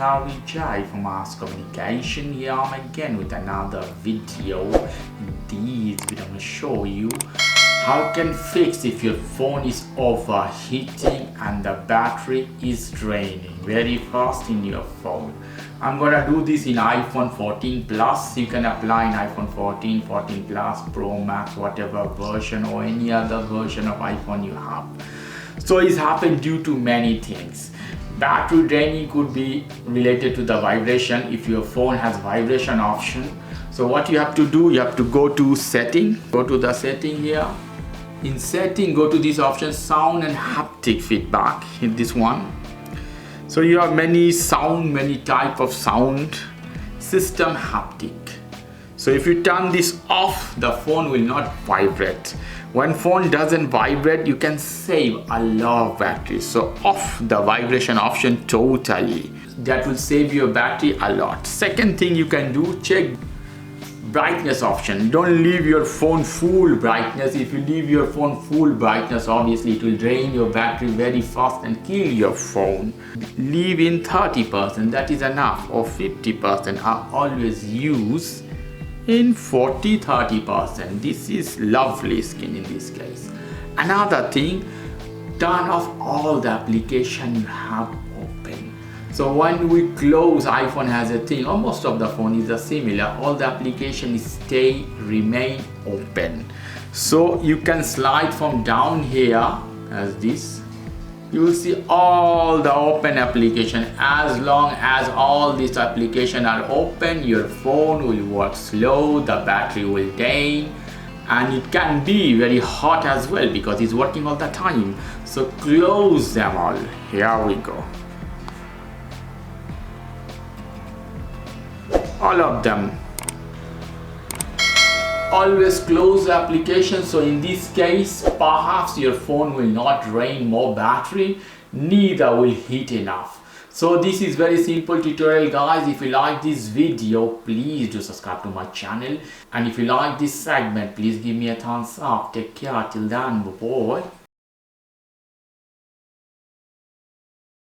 Harry J from Mass Communication. Here I'm again with another video. In this video I'm going to show you how you can fix if your phone is overheating and the battery is draining very fast in your phone. I'm gonna do this in iPhone 14 Plus. You can apply in iPhone 14, 14 Plus, Pro Max, whatever version or any other version of iPhone you have. So it's happened due to many things. Battery draining could be related to the vibration if your phone has vibration option. So what you have to do, you have to go to setting, go to the setting here. In setting, go to this option, sound and haptic feedback, hit this one. So you have many type of sound, system haptic. So if you turn this off, the phone will not vibrate. When phone doesn't vibrate, you can save a lot of battery. So off the vibration option totally. That will save your battery a lot. Second thing you can do, check brightness option. Don't leave your phone full brightness. If you leave your phone full brightness, obviously it will drain your battery very fast and kill your phone. Leave in 30%, that is enough, or 50%. I always use in 40-30%. This is lovely skin in this case. Another thing, turn off all the application you have open. So when we close, iPhone has a thing, or most of the phone is similar, all the applications remain open. So you can slide from down here as this. You will see all the open application. As long as all these applications are open, your phone will work slow, the battery will drain, and it can be very hot as well because it's working all the time. So close them all. Here we go. All of them. Always close the application. So in this case, perhaps your phone will not drain more battery, neither will heat enough. So this is very simple tutorial, guys. If you like this video, please do subscribe to my channel, and if you like this segment, please give me a thumbs up. Take care till then, bye bye.